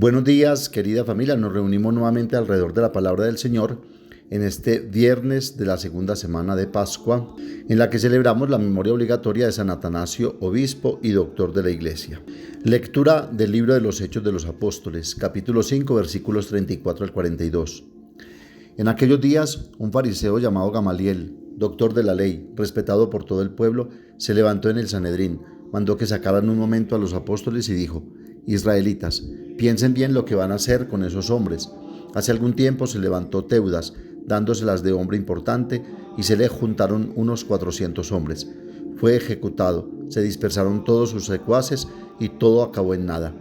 Buenos días, querida familia. Nos reunimos nuevamente alrededor de la palabra del Señor en este viernes de la segunda semana de Pascua, en la que celebramos la memoria obligatoria de San Atanasio, obispo y doctor de la Iglesia. Lectura del libro de los Hechos de los Apóstoles, capítulo 5, versículos 34 al 42. En aquellos días, un fariseo llamado Gamaliel, doctor de la ley, respetado por todo el pueblo, se levantó en el Sanedrín, mandó que sacaran un momento a los apóstoles y dijo: Israelitas, piensen bien lo que van a hacer con esos hombres. Hace algún tiempo se levantó Teudas, dándoselas de hombre importante, y se le juntaron unos 400 hombres. Fue ejecutado, se dispersaron todos sus secuaces y todo acabó en nada.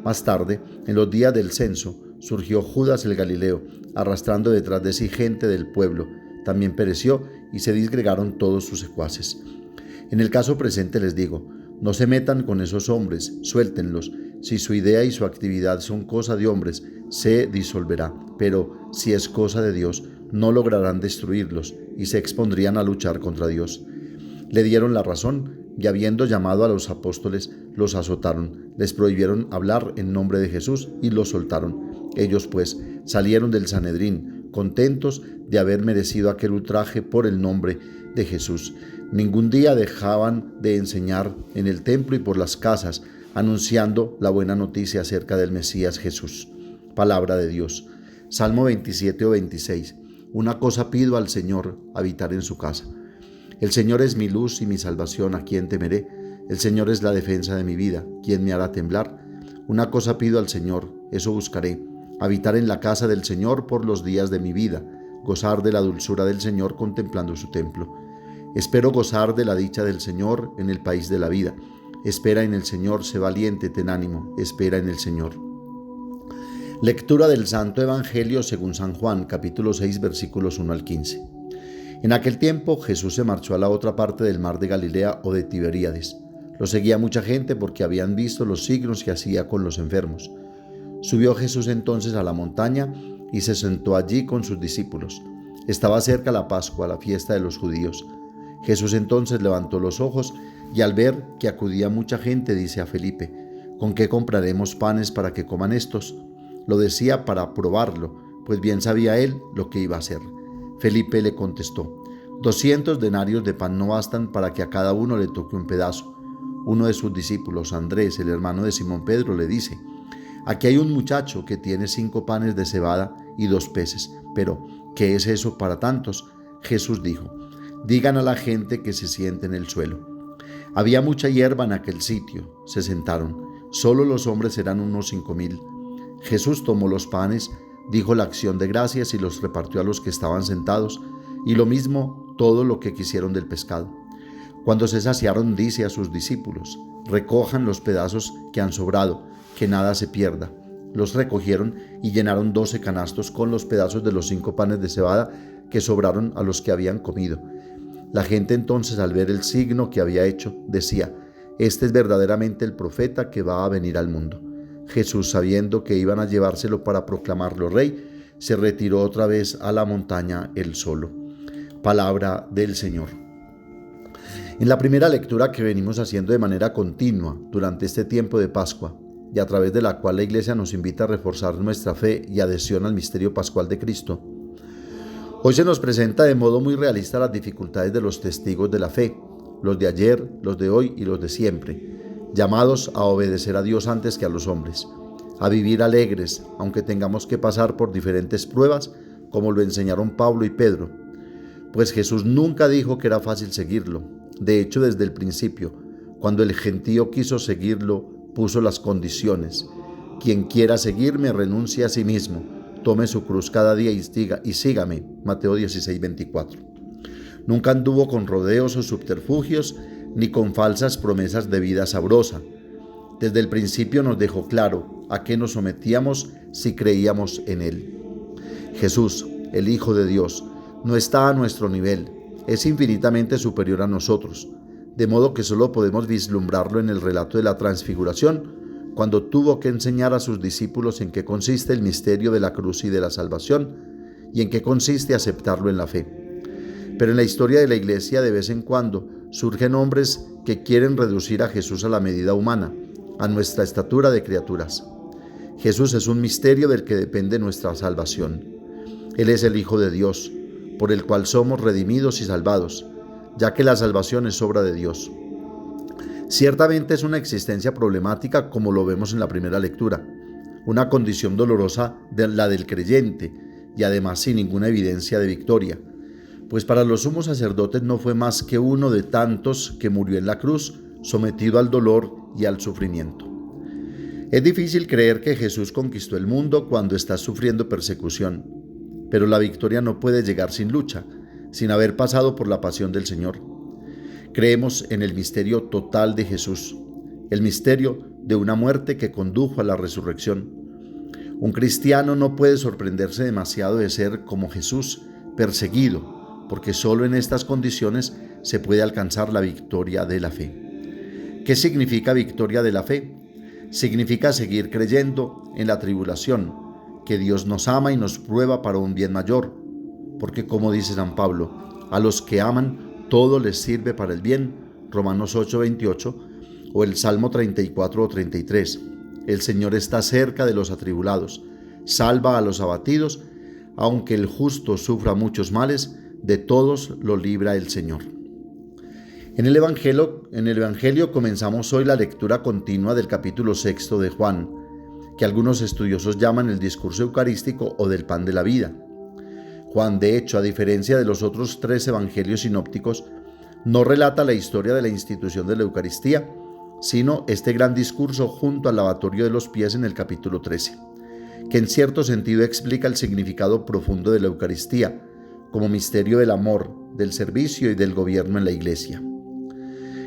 Más tarde, en los días del censo, surgió Judas el Galileo, arrastrando detrás de sí gente del pueblo. También pereció y se disgregaron todos sus secuaces. En el caso presente les digo, no se metan con esos hombres, suéltenlos. Si su idea y su actividad son cosa de hombres, se disolverá, pero si es cosa de Dios, no lograrán destruirlos y se expondrían a luchar contra Dios. Le dieron la razón y habiendo llamado a los apóstoles, los azotaron, les prohibieron hablar en nombre de Jesús y los soltaron. Ellos pues salieron del Sanedrín, contentos de haber merecido aquel ultraje por el nombre de Jesús. Ningún día dejaban de enseñar en el templo y por las casas, anunciando la buena noticia acerca del Mesías Jesús. Palabra de Dios. Salmo 27 o 26. Una cosa pido al Señor, habitar en su casa. El Señor es mi luz y mi salvación, ¿a quién temeré? El Señor es la defensa de mi vida, ¿quién me hará temblar? Una cosa pido al Señor, eso buscaré, habitar en la casa del Señor por los días de mi vida, gozar de la dulzura del Señor contemplando su templo. Espero gozar de la dicha del Señor en el país de la vida. Espera en el Señor, sé valiente, ten ánimo, espera en el Señor. Lectura del Santo Evangelio según San Juan, capítulo 6, versículos 1 al 15. En aquel tiempo Jesús se marchó a la otra parte del mar de Galilea o de Tiberíades. Lo seguía mucha gente porque habían visto los signos que hacía con los enfermos. Subió Jesús entonces a la montaña y se sentó allí con sus discípulos. Estaba cerca la Pascua, la fiesta de los judíos. Jesús entonces levantó los ojos y al ver que acudía mucha gente dice a Felipe: ¿con qué compraremos panes para que coman estos? Lo decía para probarlo, pues bien sabía él lo que iba a hacer. Felipe le contestó: 200 denarios de pan no bastan para que a cada uno le toque un pedazo. Uno de sus discípulos, Andrés, el hermano de Simón Pedro, le dice: aquí hay un muchacho que tiene 5 panes de cebada y 2 peces, pero ¿qué es eso para tantos? Jesús dijo: digan a la gente que se siente en el suelo. Había mucha hierba en aquel sitio, se sentaron. Solo los hombres eran unos 5,000. Jesús tomó los panes, dijo la acción de gracias y los repartió a los que estaban sentados, y lo mismo todo lo que quisieron del pescado. Cuando se saciaron, dice a sus discípulos: recojan los pedazos que han sobrado, que nada se pierda. Los recogieron y llenaron 12 canastos con los pedazos de los 5 panes de cebada que sobraron a los que habían comido. La gente entonces, al ver el signo que había hecho, decía: este es verdaderamente el profeta que va a venir al mundo. Jesús, sabiendo que iban a llevárselo para proclamarlo rey, se retiró otra vez a la montaña él solo. Palabra del Señor. En la primera lectura que venimos haciendo de manera continua durante este tiempo de Pascua, y a través de la cual la Iglesia nos invita a reforzar nuestra fe y adhesión al misterio pascual de Cristo, hoy se nos presenta de modo muy realista las dificultades de los testigos de la fe, los de ayer, los de hoy y los de siempre, llamados a obedecer a Dios antes que a los hombres, a vivir alegres, aunque tengamos que pasar por diferentes pruebas, como lo enseñaron Pablo y Pedro. Pues Jesús nunca dijo que era fácil seguirlo. De hecho, desde el principio, cuando el gentío quiso seguirlo, puso las condiciones: quien quiera seguirme, renuncie a sí mismo, tome su cruz cada día y sígame. Mateo 16:24. Nunca anduvo con rodeos o subterfugios, ni con falsas promesas de vida sabrosa. Desde el principio nos dejó claro a qué nos sometíamos si creíamos en Él. Jesús, el Hijo de Dios, no está a nuestro nivel, es infinitamente superior a nosotros, de modo que solo podemos vislumbrarlo en el relato de la transfiguración, cuando tuvo que enseñar a sus discípulos en qué consiste el misterio de la cruz y de la salvación, y en qué consiste aceptarlo en la fe. Pero en la historia de la Iglesia, de vez en cuando, surgen hombres que quieren reducir a Jesús a la medida humana, a nuestra estatura de criaturas. Jesús es un misterio del que depende nuestra salvación. Él es el Hijo de Dios, por el cual somos redimidos y salvados, ya que la salvación es obra de Dios. Ciertamente es una existencia problemática, como lo vemos en la primera lectura, una condición dolorosa de la del creyente y además sin ninguna evidencia de victoria, pues para los sumos sacerdotes no fue más que uno de tantos que murió en la cruz, sometido al dolor y al sufrimiento. Es difícil creer que Jesús conquistó el mundo cuando está sufriendo persecución, pero la victoria no puede llegar sin lucha, sin haber pasado por la pasión del Señor. Creemos en el misterio total de Jesús, el misterio de una muerte que condujo a la resurrección. Un cristiano no puede sorprenderse demasiado de ser como Jesús, perseguido, porque solo en estas condiciones se puede alcanzar la victoria de la fe. ¿Qué significa victoria de la fe? Significa seguir creyendo en la tribulación, que Dios nos ama y nos prueba para un bien mayor, porque como dice San Pablo, a los que aman todo les sirve para el bien, Romanos 8:28, o el Salmo 34 o 33, el Señor está cerca de los atribulados, salva a los abatidos, aunque el justo sufra muchos males, de todos lo libra el Señor. En el Evangelio comenzamos hoy la lectura continua del capítulo 6 de Juan, que algunos estudiosos llaman el discurso eucarístico o del pan de la vida. Juan, de hecho, a diferencia de los otros 3 evangelios sinópticos, no relata la historia de la institución de la Eucaristía, sino este gran discurso junto al lavatorio de los pies en el capítulo 13, que en cierto sentido explica el significado profundo de la Eucaristía, como misterio del amor, del servicio y del gobierno en la Iglesia.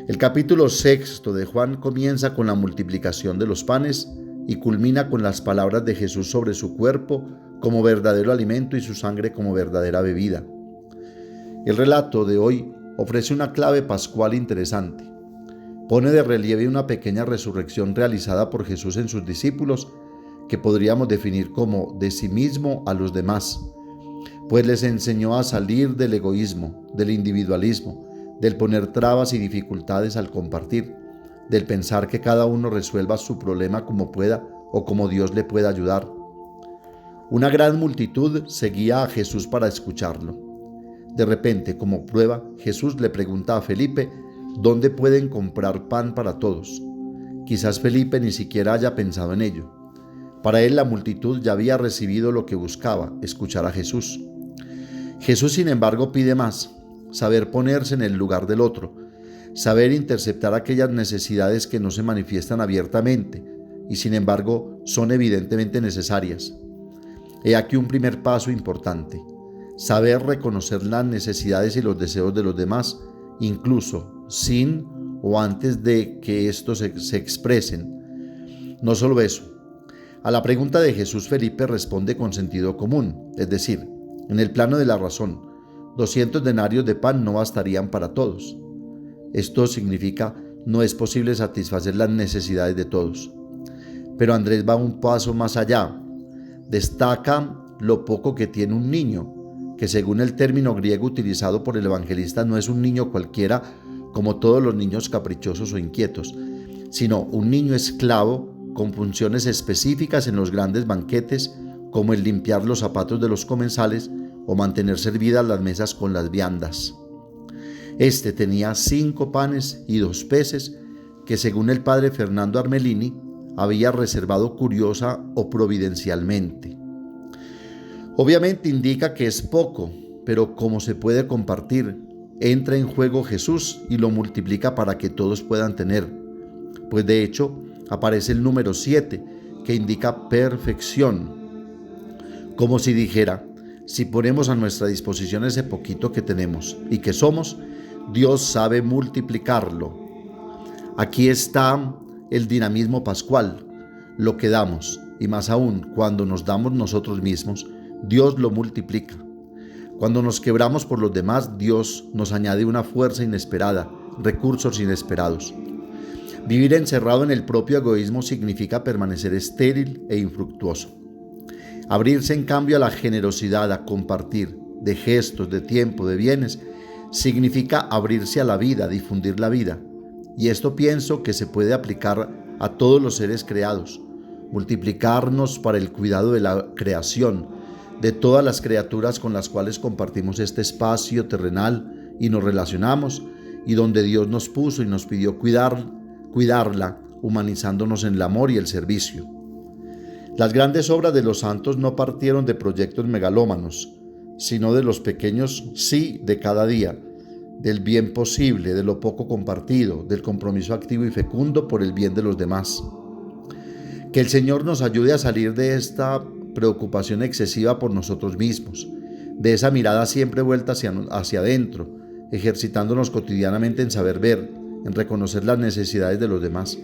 El capítulo 6 de Juan comienza con la multiplicación de los panes y culmina con las palabras de Jesús sobre su cuerpo como verdadero alimento y su sangre como verdadera bebida. El relato de hoy ofrece una clave pascual interesante. Pone de relieve una pequeña resurrección realizada por Jesús en sus discípulos, que podríamos definir como de sí mismo a los demás, pues les enseñó a salir del egoísmo, del individualismo, del poner trabas y dificultades al compartir, del pensar que cada uno resuelva su problema como pueda o como Dios le pueda ayudar. Una gran multitud seguía a Jesús para escucharlo. De repente, como prueba, Jesús le pregunta a Felipe dónde pueden comprar pan para todos. Quizás Felipe ni siquiera haya pensado en ello. Para él la multitud ya había recibido lo que buscaba, escuchar a Jesús. Jesús, sin embargo, pide más: saber ponerse en el lugar del otro, saber interceptar aquellas necesidades que no se manifiestan abiertamente y sin embargo son evidentemente necesarias. He aquí un primer paso importante: saber reconocer las necesidades y los deseos de los demás, incluso sin o antes de que estos se expresen. No solo eso, a la pregunta de Jesús Felipe responde con sentido común, es decir, en el plano de la razón. 200 denarios de pan no bastarían para todos. Esto significa no es posible satisfacer las necesidades de todos. Pero Andrés va un paso más allá. Destaca lo poco que tiene un niño, que según el término griego utilizado por el evangelista no es un niño cualquiera como todos los niños caprichosos o inquietos, sino un niño esclavo con funciones específicas en los grandes banquetes, como el limpiar los zapatos de los comensales o mantener servidas las mesas con las viandas. Este tenía 5 panes y 2 peces que, según el padre Fernando Armelini, había reservado curiosa o providencialmente. Obviamente indica que es poco, pero como se puede compartir, entra en juego Jesús y lo multiplica para que todos puedan tener. Pues de hecho, aparece el número 7, que indica perfección, como si dijera: si ponemos a nuestra disposición ese poquito que tenemos y que somos, Dios sabe multiplicarlo. Aquí está el dinamismo pascual. Lo que damos, y más aún cuando nos damos nosotros mismos, Dios lo multiplica. Cuando nos quebramos por los demás, Dios nos añade una fuerza inesperada, recursos inesperados. Vivir encerrado en el propio egoísmo significa permanecer estéril e infructuoso. Abrirse en cambio a la generosidad, a compartir, de gestos, de tiempo, de bienes, significa abrirse a la vida, difundir la vida. Y esto pienso que se puede aplicar a todos los seres creados, multiplicarnos para el cuidado de la creación, de todas las criaturas con las cuales compartimos este espacio terrenal y nos relacionamos, y donde Dios nos puso y nos pidió cuidarla, humanizándonos en el amor y el servicio. Las grandes obras de los santos no partieron de proyectos megalómanos, sino de los pequeños sí de cada día, del bien posible, de lo poco compartido, del compromiso activo y fecundo por el bien de los demás. Que el Señor nos ayude a salir de esta preocupación excesiva por nosotros mismos, de esa mirada siempre vuelta hacia adentro, ejercitándonos cotidianamente en saber ver, en reconocer las necesidades de los demás,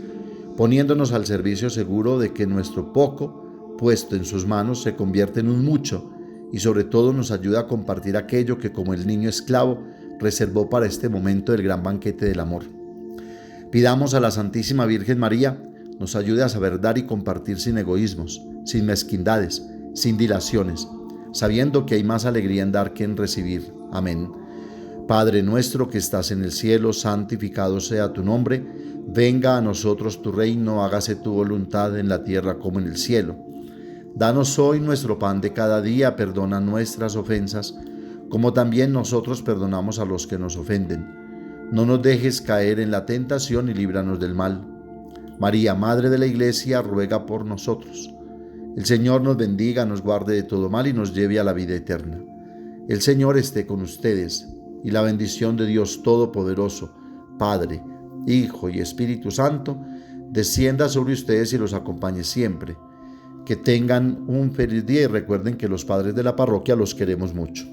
poniéndonos al servicio seguro de que nuestro poco, puesto en sus manos, se convierte en un mucho, y sobre todo nos ayuda a compartir aquello que, como el niño esclavo, reservó para este momento del gran banquete del amor. Pidamos a la Santísima Virgen María nos ayude a saber dar y compartir sin egoísmos, sin mezquindades, sin dilaciones, sabiendo que hay más alegría en dar que en recibir. Amén. Padre nuestro que estás en el cielo, santificado sea tu nombre. Venga a nosotros tu reino, hágase tu voluntad en la tierra como en el cielo. Danos hoy nuestro pan de cada día, perdona nuestras ofensas, como también nosotros perdonamos a los que nos ofenden. No nos dejes caer en la tentación y líbranos del mal. María, Madre de la Iglesia, ruega por nosotros. El Señor nos bendiga, nos guarde de todo mal y nos lleve a la vida eterna. El Señor esté con ustedes, y la bendición de Dios Todopoderoso, Padre, Hijo y Espíritu Santo, descienda sobre ustedes y los acompañe siempre. Que tengan un feliz día y recuerden que los padres de la parroquia los queremos mucho.